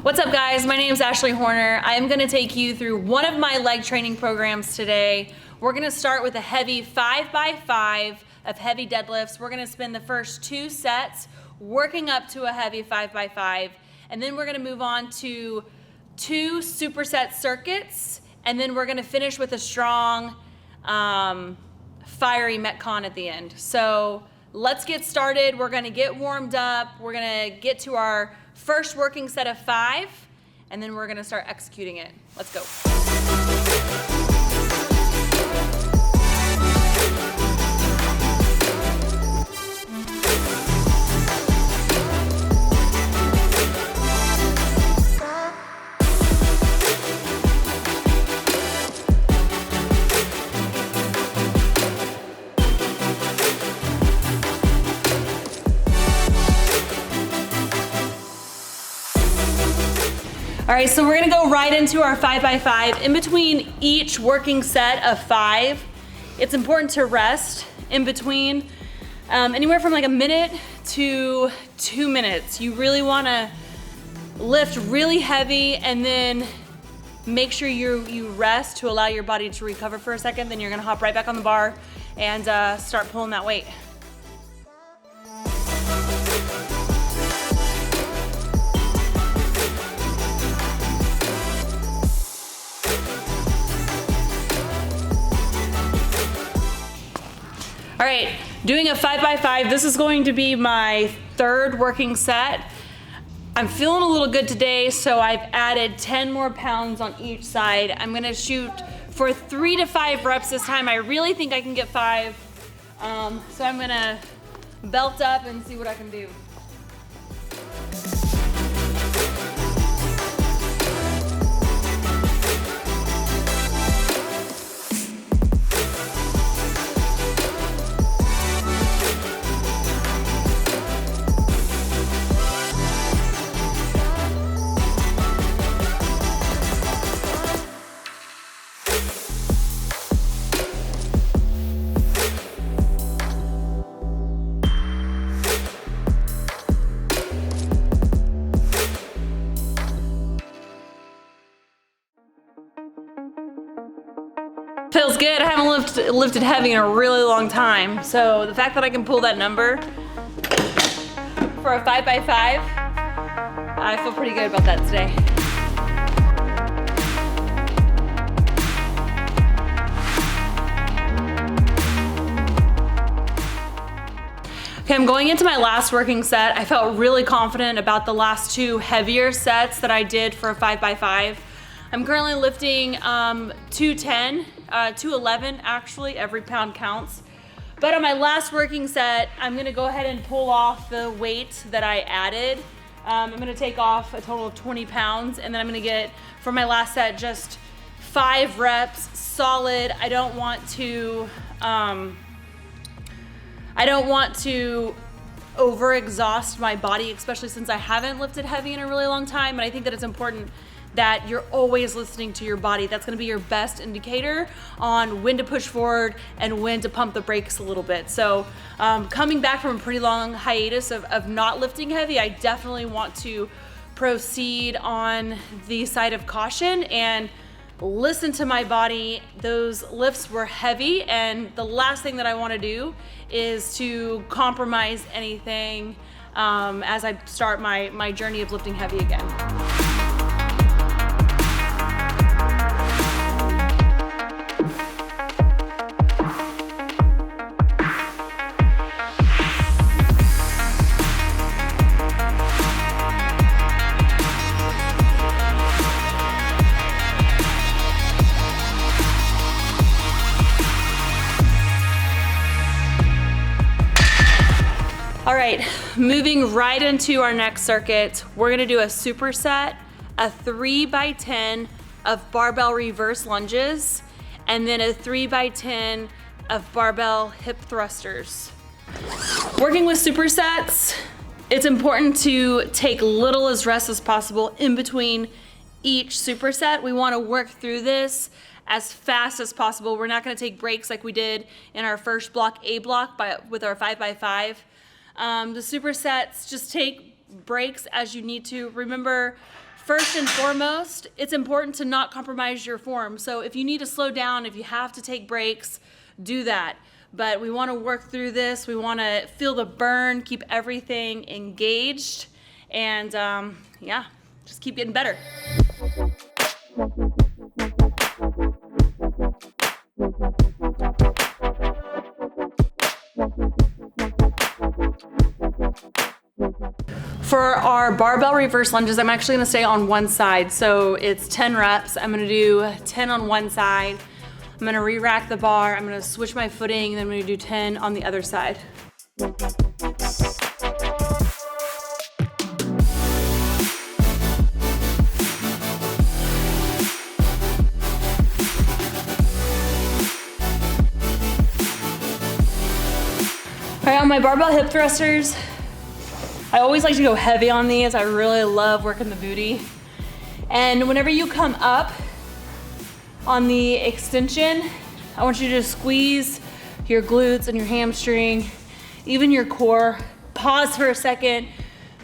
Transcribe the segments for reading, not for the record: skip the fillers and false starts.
What's up guys, my name is Ashley Horner. I'm gonna take you through one of my leg training programs today. We're gonna start with a heavy 5x5 of heavy deadlifts. We're gonna spend the first 2 sets working up to a heavy 5x5, and then we're gonna move on to 2 superset circuits, and then we're gonna finish with a strong, fiery Metcon at the end. So let's get started. We're gonna get warmed up. We're gonna get to our first working set of 5, and then we're gonna start executing it. Let's go. All right, so we're gonna go right into our 5x5. In between each working set of 5, it's important to rest in between, anywhere from like a minute to 2 minutes. You really wanna lift really heavy and then make sure you rest to allow your body to recover for a second. Then you're gonna hop right back on the bar and start pulling that weight. All right, doing a 5x5, this is going to be my 3rd working set. I'm feeling a little good today, so I've added 10 more pounds on each side. I'm gonna shoot for 3 to 5 reps this time. I really think I can get 5. So I'm gonna belt up and see what I can do. Feels good. I haven't lifted heavy in a really long time. So the fact that I can pull that number for a 5x5, I feel pretty good about that today. Okay, I'm going into my last working set. I felt really confident about the last 2 heavier sets that I did for a 5x5. I'm currently lifting 210, 211 actually, every pound counts. But on my last working set, I'm gonna go ahead and pull off the weight that I added. I'm gonna take off a total of 20 pounds, and then I'm gonna get, for my last set, just 5 reps, solid. I don't want to overexhaust my body, especially since I haven't lifted heavy in a really long time, and I think that it's important that you're always listening to your body. That's gonna be your best indicator on when to push forward and when to pump the brakes a little bit. So coming back from a pretty long hiatus of not lifting heavy, I definitely want to proceed on the side of caution and listen to my body. Those lifts were heavy, and the last thing that I wanna do is to compromise anything as I start my journey of lifting heavy again. All right, moving right into our next circuit, we're gonna do a superset, a 3x10 of barbell reverse lunges, and then a 3x10 of barbell hip thrusters. Working with supersets, it's important to take little as rest as possible in between each superset. We wanna work through this as fast as possible. We're not gonna take breaks like we did in our first block, A block, with our 5x5. The supersets, just take breaks as you need to. Remember, First and foremost, it's important to not compromise your form. So if you need to slow down, if you have to take breaks, do that. But we want to work through this. We want to feel the burn, keep everything engaged, and yeah, just keep getting better. For our barbell reverse lunges, I'm actually gonna stay on one side. So it's 10 reps. I'm gonna do 10 on one side. I'm gonna re-rack the bar. I'm gonna switch my footing, and then I'm gonna do 10 on the other side. All right, on my barbell hip thrusters, I always like to go heavy on these. I really love working the booty. And whenever you come up on the extension, I want you to squeeze your glutes and your hamstring, even your core. Pause for a second.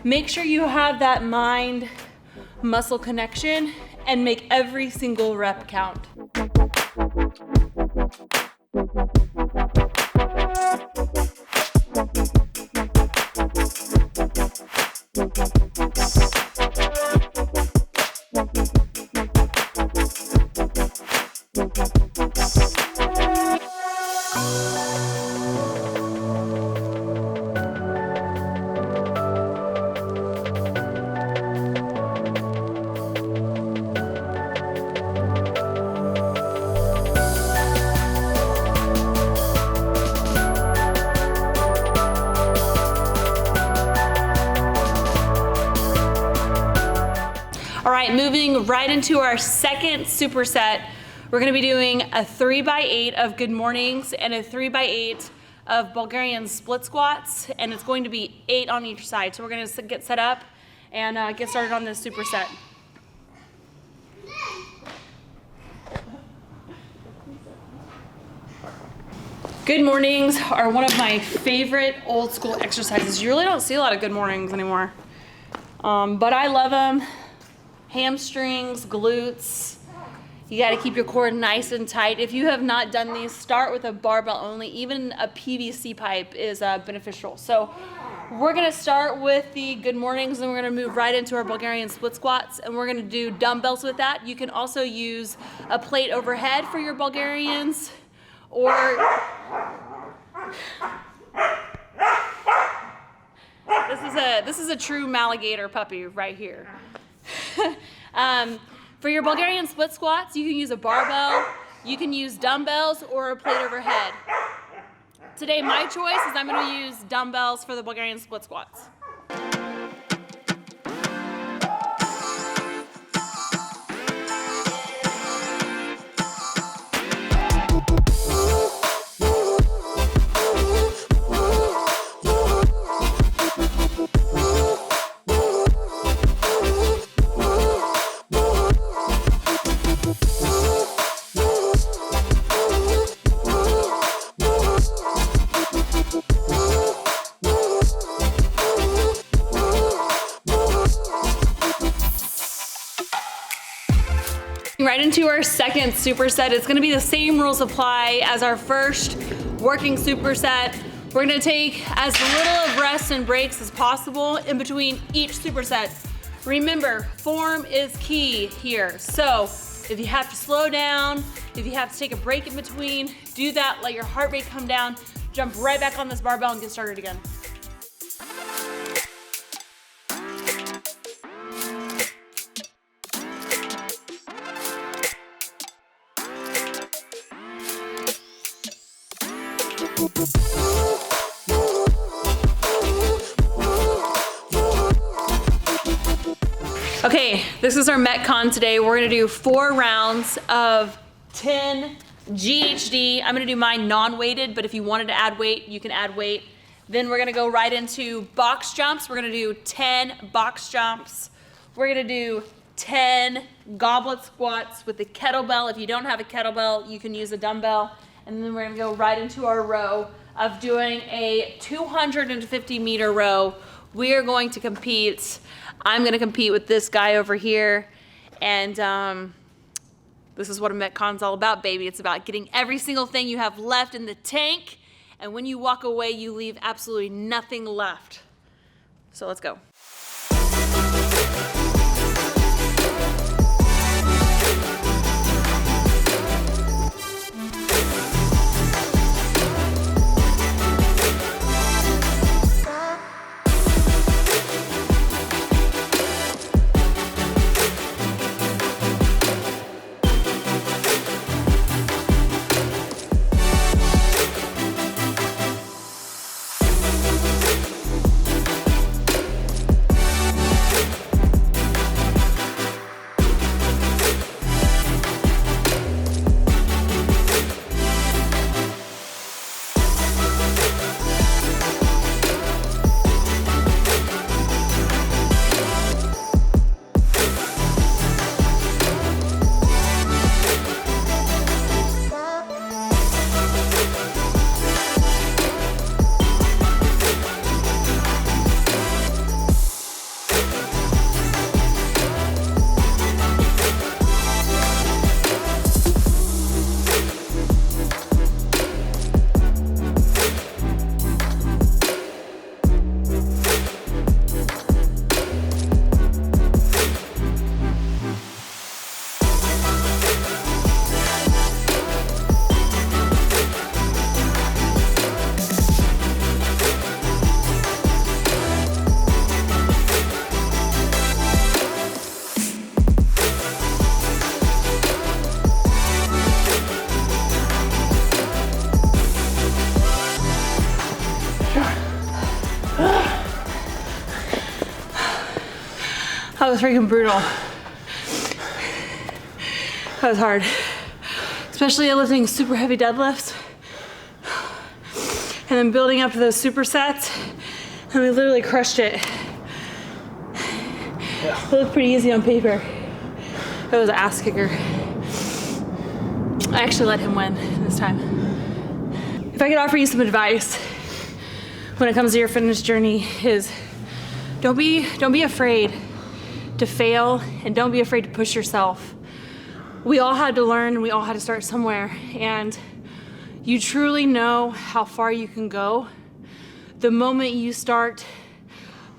Make sure you have that mind muscle connection and make every single rep count. All right, moving right into our second superset. We're gonna be doing a 3x8 of good mornings and a 3x8 of Bulgarian split squats, and it's going to be 8 on each side. So we're gonna get set up and get started on this superset. Good mornings are one of my favorite old school exercises. You really don't see a lot of good mornings anymore, but I love them. Hamstrings, glutes. You got to keep your core nice and tight. If you have not done these, start with a barbell only. Even a PVC pipe is beneficial. So we're going to start with the good mornings, and we're going to move right into our Bulgarian split squats, and we're going to do dumbbells with that. You can also use a plate overhead for your Bulgarians, or this is a true Maligator puppy right here. For your Bulgarian split squats, you can use a barbell, you can use dumbbells, or a plate overhead. Today, my choice is I'm going to use dumbbells for the Bulgarian split squats. Right into our second superset. It's gonna be the same rules apply as our first working superset. We're gonna take as little of rest and breaks as possible in between each superset. Remember, form is key here. So if you have to slow down, if you have to take a break in between, do that, let your heart rate come down, jump right back on this barbell and get started again. Okay, this is our Metcon today. We're gonna do 4 rounds of 10 GHD. I'm gonna do mine non-weighted, but if you wanted to add weight, you can add weight. Then we're gonna go right into box jumps. We're gonna do 10 box jumps. We're gonna do 10 goblet squats with the kettlebell. If you don't have a kettlebell, you can use a dumbbell. And then we're gonna go right into our row of doing a 250 meter row. We are going to compete I'm gonna compete with this guy over here. And this is what a Metcon's all about, baby. It's about getting every single thing you have left in the tank. And when you walk away, you leave absolutely nothing left. So let's go. That was freaking brutal. That was hard. Especially lifting super heavy deadlifts. And then building up to those supersets. And we literally crushed it. Yeah. It looked pretty easy on paper. It was an ass kicker. I actually let him win this time. If I could offer you some advice when it comes to your fitness journey is don't be afraid to fail, and don't be afraid to push yourself. We all had to learn, and we all had to start somewhere, and you truly know how far you can go the moment you start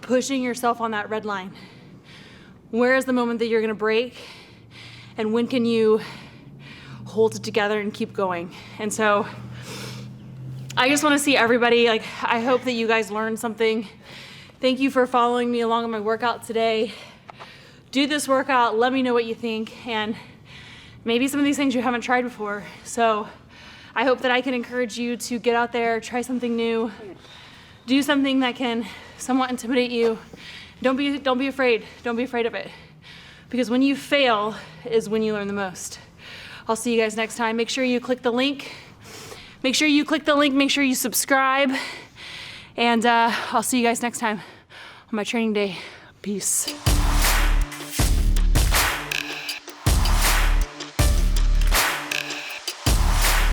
pushing yourself on that red line. Where is the moment that you're gonna break, and when can you hold it together and keep going? And so I just wanna see everybody, like, I hope that you guys learned something. Thank you for following me along on my workout today. Do this workout, let me know what you think, and maybe some of these things you haven't tried before. So I hope that I can encourage you to get out there, try something new, do something that can somewhat intimidate you. Don't be afraid. Don't be afraid of it. Because when you fail is when you learn the most. I'll see you guys next time. Make sure you click the link. Make sure you subscribe. And I'll see you guys next time on my training day. Peace.